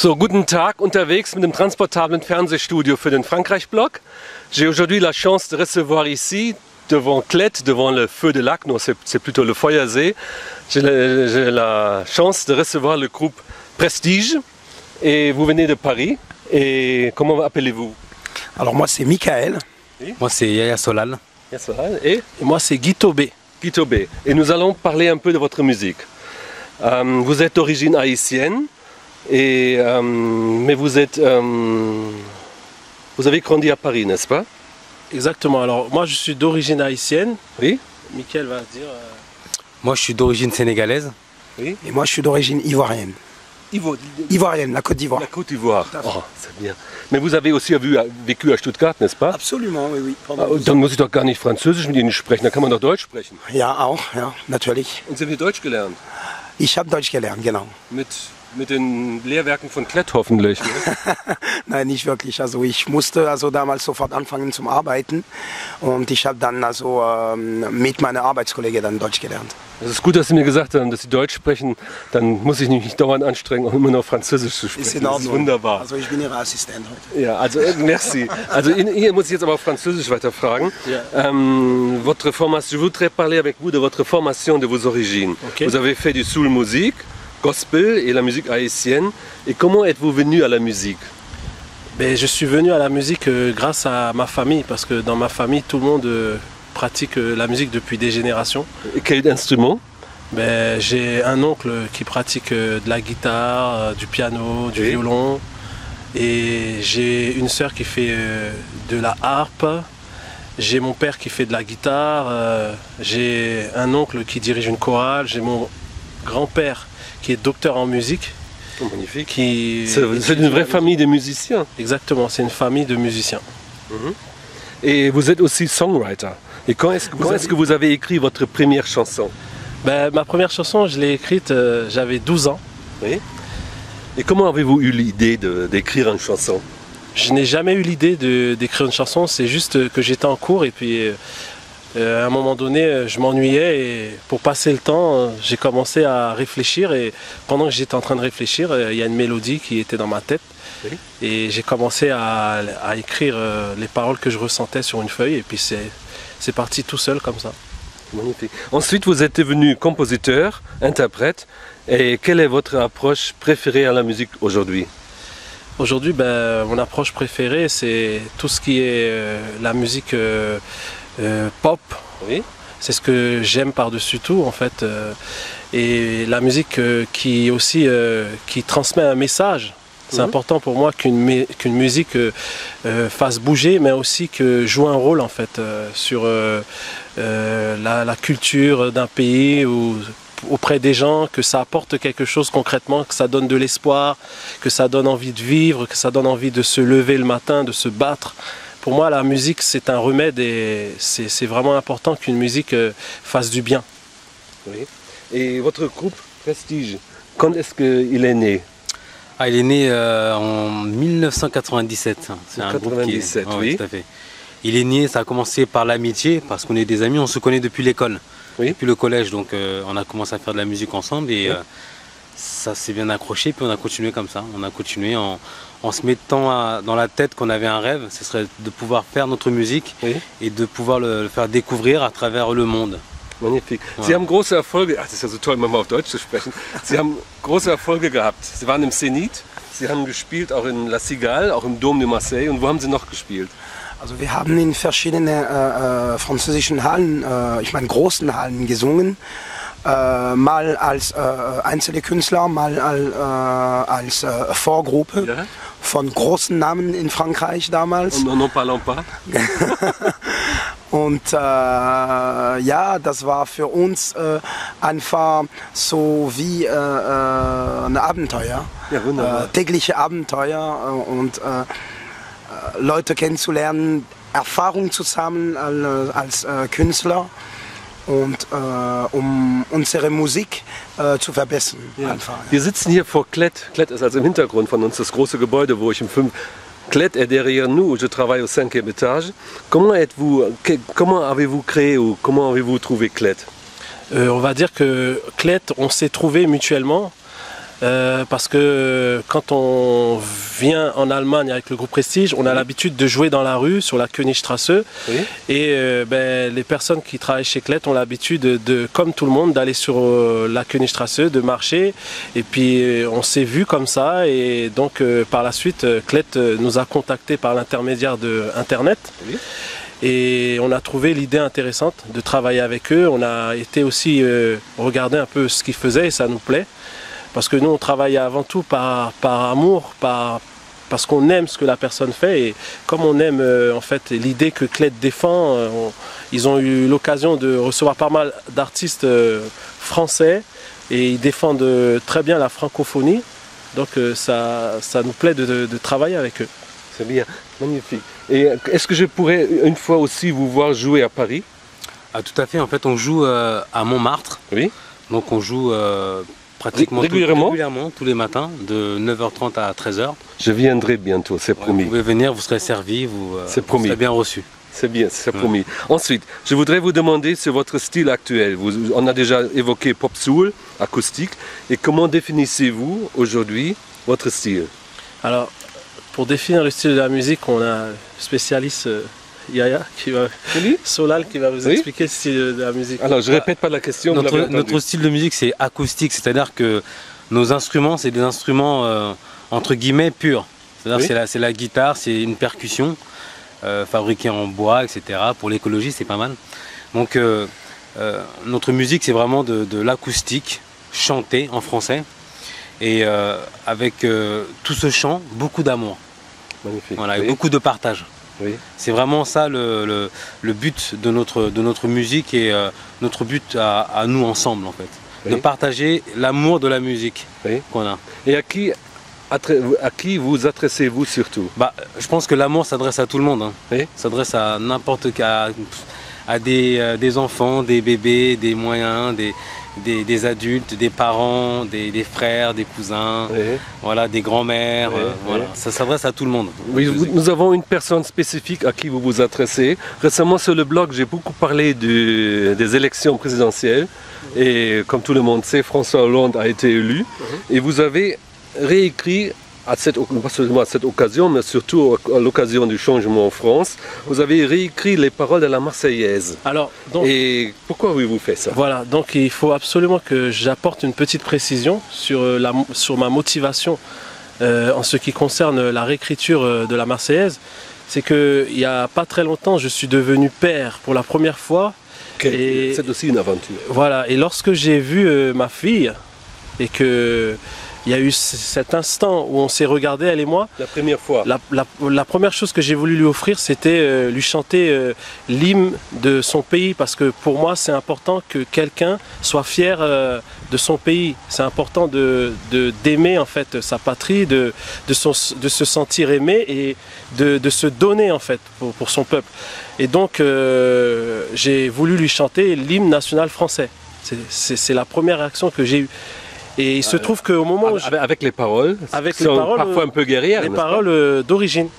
So, guten Tag, unterwegs mit dem transportablen Fernsehstudio für den Frankreich-Blog. J'ai aujourd'hui la chance de recevoir ici, devant Clette, devant le feu de lac, non c'est plutôt le Feuersee. J'ai la chance de recevoir le groupe Prestige et vous venez de Paris. Et comment appelez-vous? Alors moi c'est Michael. Oui. Moi c'est Yaya Solal. Yaya Solal. Et moi c'est Guy Taubé. Guy Taubé. Et nous allons parler un peu de votre musique. Vous êtes d'origine haïtienne. Mais vous avez grandi à Paris, n'est-ce pas? Exactement. Alors moi je suis d'origine haïtienne. Oui. Michael va dire. Moi je suis d'origine sénégalaise. Oui. Et moi je suis d'origine ivoirienne. Ivoirienne, la Côte d'Ivoire. La Côte d'Ivoire. Oh, c'est bien. Mais vous avez aussi vécu à Stuttgart, n'est-ce pas? Absolument, oui. Dann muss ich doch gar nicht Französisch mit Ihnen sprechen, dann kann man doch Deutsch sprechen. Ja, auch, ja, natürlich. Und Sie haben Deutsch gelernt? Ich habe Deutsch gelernt, genau. Mit den Lehrwerken von Klett hoffentlich. Ne? Nein, nicht wirklich. Also ich musste damals sofort anfangen zum Arbeiten und ich habe dann mit meiner Arbeitskollegen dann Deutsch gelernt. Es ist gut, dass Sie mir gesagt haben, dass Sie Deutsch sprechen. Dann muss ich mich nicht dauernd anstrengen, um immer noch Französisch zu sprechen. Ist in Ordnung. Das ist wunderbar. Also ich bin Ihre Assistent heute. Ja, also merci. Also hier muss ich jetzt aber auf Französisch weiterfragen. Ja. Votre formation, je voudrais parler avec vous de votre formation, de vos origines. Okay. Vous avez fait du soul music, gospel et la musique haïtienne. Et comment êtes-vous venu à la musique? Je suis venu à la musique grâce à ma famille, parce que dans ma famille, tout le monde pratique la musique depuis des générations. Et quel instrument? J'ai un oncle qui pratique de la guitare, du piano, du violon. Et j'ai une sœur qui fait de la harpe. J'ai mon père qui fait de la guitare. J'ai un oncle qui dirige une chorale. J'ai mon grand-père qui est docteur en musique. Oh, magnifique. C'est une vraie famille de musiciens. Exactement, c'est une famille de musiciens. Et vous êtes aussi songwriter. Et quand est-ce que vous avez écrit votre première chanson? Ma première chanson, je l'ai écrite, j'avais 12 ans. Oui. Et comment avez-vous eu l'idée d'écrire une chanson? Je n'ai jamais eu l'idée d'écrire une chanson, c'est juste que j'étais en cours et puis à un moment donné, je m'ennuyais et pour passer le temps, j'ai commencé à réfléchir et pendant que j'étais en train de réfléchir, il y a une mélodie qui était dans ma tête et j'ai commencé à écrire les paroles que je ressentais sur une feuille et puis c'est parti tout seul comme ça. Magnifique. Ensuite, vous êtes devenu compositeur, interprète. Et quelle est votre approche préférée à la musique aujourd'hui? Aujourd'hui, mon approche préférée, c'est tout ce qui est la musique pop. Oui. C'est ce que j'aime par-dessus tout, en fait. Et la musique qui transmet un message. C'est important pour moi qu'une musique fasse bouger, mais aussi que joue un rôle en fait sur la culture d'un pays ou auprès des gens, que ça apporte quelque chose concrètement, que ça donne de l'espoir, que ça donne envie de vivre, que ça donne envie de se lever le matin, de se battre. Pour moi, la musique, c'est un remède et c'est vraiment important qu'une musique fasse du bien. Oui. Et votre groupe Prestige, quand est-ce qu'il est né? Il est né en 1997. C'est un groupe qui est... oui. Tout à fait. Il est né, ça a commencé par l'amitié, parce qu'on est des amis, on se connaît depuis l'école, depuis le collège, donc on a commencé à faire de la musique ensemble et ça s'est bien accroché, puis on a continué comme ça. On a continué en se mettant dans la tête qu'on avait un rêve, ce serait de pouvoir faire notre musique et de pouvoir le faire découvrir à travers le monde. Magnifique. Sie haben große Erfolge, das ist ja so toll, mal auf Deutsch zu sprechen. Sie haben große Erfolge gehabt. Sie waren im Zenit, Sie haben gespielt auch in La Cigale, auch im Dôme de Marseille. Und wo haben Sie noch gespielt? Also wir haben in verschiedenen französischen Hallen, ich meine großen Hallen gesungen. Mal als einzelne Künstler, mal als Vorgruppe von großen Namen in Frankreich damals. Und n'en parlons pas. Und ja, das war für uns einfach so wie ein Abenteuer, tägliche Abenteuer und Leute kennenzulernen, Erfahrung zu sammeln als Künstler und um unsere Musik zu verbessern. Ja. Wir sitzen hier vor Clette. Clette ist also im Hintergrund von uns das große Gebäude, wo ich im 5. Clette est derrière nous, je travaille au 5e étage. Comment avez-vous créé ou comment avez-vous trouvé Clette? On va dire que Clette, on s'est trouvé mutuellement parce que quand on vient en Allemagne avec le groupe Prestige, on a l'habitude de jouer dans la rue sur la Königstrasse, et les personnes qui travaillent chez Klett ont l'habitude comme tout le monde, d'aller sur la Königstrasse, de marcher, et puis on s'est vu comme ça, et donc par la suite Klett nous a contactés par l'intermédiaire de Internet. Et on a trouvé l'idée intéressante de travailler avec eux. On a été aussi regarder un peu ce qu'ils faisaient, et ça nous plaît. Parce que nous, on travaille avant tout par amour, parce qu'on aime ce que la personne fait. Et comme on aime en fait l'idée que Klett défend, ils ont eu l'occasion de recevoir pas mal d'artistes français, et ils défendent très bien la francophonie. Donc ça nous plaît de travailler avec eux. C'est bien, magnifique. Et est-ce que je pourrais une fois aussi vous voir jouer à Paris? Ah, tout à fait, en fait on joue à Montmartre. Oui. Donc on joue pratiquement régulièrement tous les matins de 9h30 à 13h. Je viendrai bientôt, c'est promis. Vous pouvez venir, vous serez servi, vous serez bien reçu. C'est bien, c'est promis. Ensuite, je voudrais vous demander sur votre style actuel. On a déjà évoqué pop soul, acoustique. Et comment définissez-vous aujourd'hui votre style? Alors, pour définir le style de la musique, on a un spécialiste Yaya, Solal, qui va vous expliquer le style de la musique. Alors, je ne répète pas la question. Notre style de musique, c'est acoustique, c'est-à-dire que nos instruments, c'est des instruments entre guillemets purs. C'est-à-dire c'est la guitare, c'est une percussion fabriquée en bois, etc. Pour l'écologie, c'est pas mal. Donc, notre musique, c'est vraiment de l'acoustique chantée en français. Et avec tout ce chant, beaucoup d'amour. Magnifique. Voilà, et beaucoup de partage. Oui. C'est vraiment ça le but de notre musique, et notre but à nous ensemble en fait. De partager l'amour de la musique qu'on a. Et à qui vous adressez-vous surtout? Je pense que l'amour s'adresse à tout le monde. S'adresse à n'importe qui, à des enfants, des bébés, des moyens, des adultes, des parents, des frères, des cousins, voilà, des grands-mères, voilà. Ça s'adresse à tout le monde. Oui, nous avons une personne spécifique à qui vous vous adressez. Récemment sur le blog, j'ai beaucoup parlé des élections présidentielles, et comme tout le monde sait, François Hollande a été élu, et vous avez réécrit pas seulement à cette occasion, mais surtout à l'occasion du changement en France, vous avez réécrit les paroles de la Marseillaise. Et pourquoi avez-vous fait ça? Voilà, donc il faut absolument que j'apporte une petite précision sur ma motivation en ce qui concerne la réécriture de la Marseillaise. C'est qu'il n'y a pas très longtemps, je suis devenu père pour la première fois. C'est aussi une aventure. Voilà, et lorsque j'ai vu ma fille, et que il y a eu cet instant où on s'est regardé, elle et moi. La première fois. La première chose que j'ai voulu lui offrir, c'était lui chanter l'hymne de son pays, parce que pour moi, c'est important que quelqu'un soit fier de son pays. C'est important d'aimer en fait sa patrie, de se sentir aimé, et de se donner en fait pour son peuple. Et donc, j'ai voulu lui chanter l'hymne national français. C'est la première réaction que j'ai eue. Et il se trouve qu'au moment où... Avec les paroles, parfois un peu guerrières. Les paroles d'origine.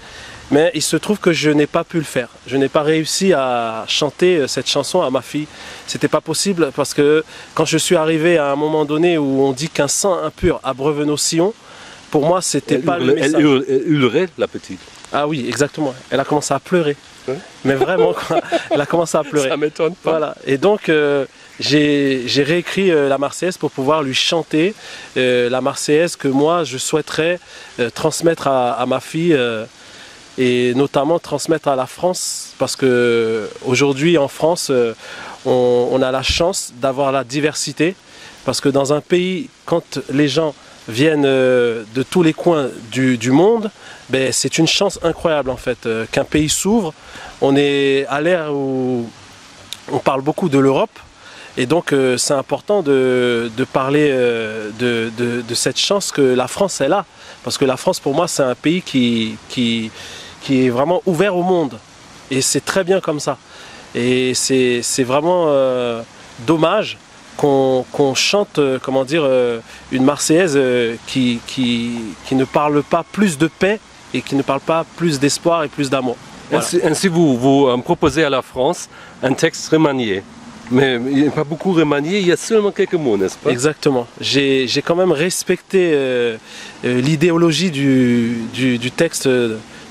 Mais il se trouve que je n'ai pas pu le faire. Je n'ai pas réussi à chanter cette chanson à ma fille. C'était pas possible, parce que quand je suis arrivé à un moment donné où on dit qu'un sang impur abreuve nos sillons, pour moi c'était pas le message. Elle hurlerait, la petite. Ah oui, exactement. Elle a commencé à pleurer. Mais vraiment, elle a commencé à pleurer. Ça m'étonne pas. Voilà. Et donc... j'ai réécrit la Marseillaise pour pouvoir lui chanter la Marseillaise que moi je souhaiterais transmettre à ma fille, et notamment transmettre à la France, parce que aujourd'hui en France on a la chance d'avoir la diversité, parce que dans un pays, quand les gens viennent de tous les coins du monde, c'est une chance incroyable en fait qu'un pays s'ouvre. On est à l'ère où on parle beaucoup de l'Europe. Et donc c'est important de parler de cette chance que la France est là. Parce que la France, pour moi, c'est un pays qui est vraiment ouvert au monde. Et c'est très bien comme ça. Et c'est vraiment dommage qu'on chante, comment dire, une Marseillaise qui ne parle pas plus de paix, et qui ne parle pas plus d'espoir et plus d'amour. Voilà. Ainsi vous proposez à la France un texte remanié. Mais il n'est pas beaucoup remanié, il y a seulement quelques mots, n'est-ce pas? Exactement. J'ai quand même respecté l'idéologie du texte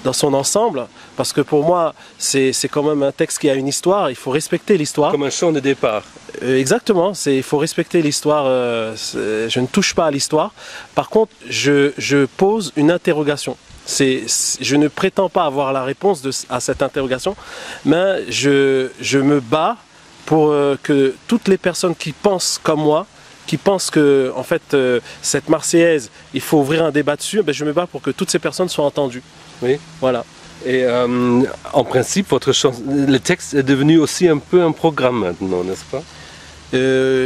dans son ensemble, parce que pour moi, c'est quand même un texte qui a une histoire, il faut respecter l'histoire. Comme un chant de départ. Exactement, il faut respecter l'histoire, je ne touche pas à l'histoire. Par contre, je pose une interrogation. Je ne prétends pas avoir la réponse à cette interrogation, mais je me bats pour que toutes les personnes qui pensent comme moi, qui pensent que en fait, cette Marseillaise, il faut ouvrir un débat dessus, ben, je me bats pour que toutes ces personnes soient entendues. Oui. Voilà. Et en principe, le texte est devenu aussi un peu un programme maintenant, n'est-ce pas?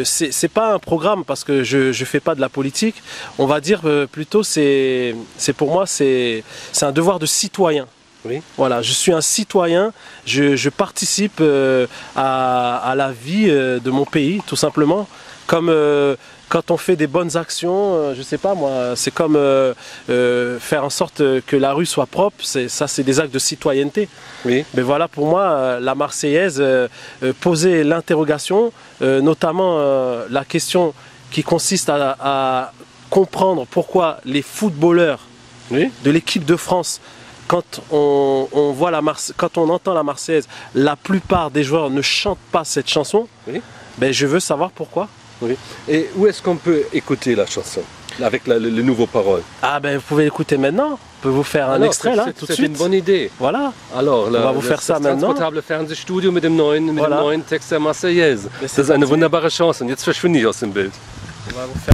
C'est pas un programme parce que je fais pas de la politique. On va dire plutôt pour moi c'est un devoir de citoyen. Oui. Voilà, je suis un citoyen, je participe à la vie de mon pays tout simplement. Comme quand on fait des bonnes actions, je sais pas moi, c'est comme faire en sorte que la rue soit propre, ça c'est des actes de citoyenneté. Oui. Mais voilà, pour moi, la Marseillaise posait l'interrogation, notamment la question qui consiste à comprendre pourquoi les footballeurs de l'équipe de France, quand on entend la Marseillaise, la plupart des joueurs ne chantent pas cette chanson. Oui. Ben, je veux savoir pourquoi. Oui. Et où est-ce qu'on peut écouter la chanson avec les nouveaux paroles? Ah ben vous pouvez l'écouter maintenant. Je peux vous faire un extrait là tout de suite. C'est une bonne idée. Voilà. Alors, on va vous faire ça maintenant. Transportable Fernsehstudio mit dem neuen Text der Marseillaise. Das ist eine wunderbare Chance. Und jetzt verschwinde ich aus dem Bild. On va vous faire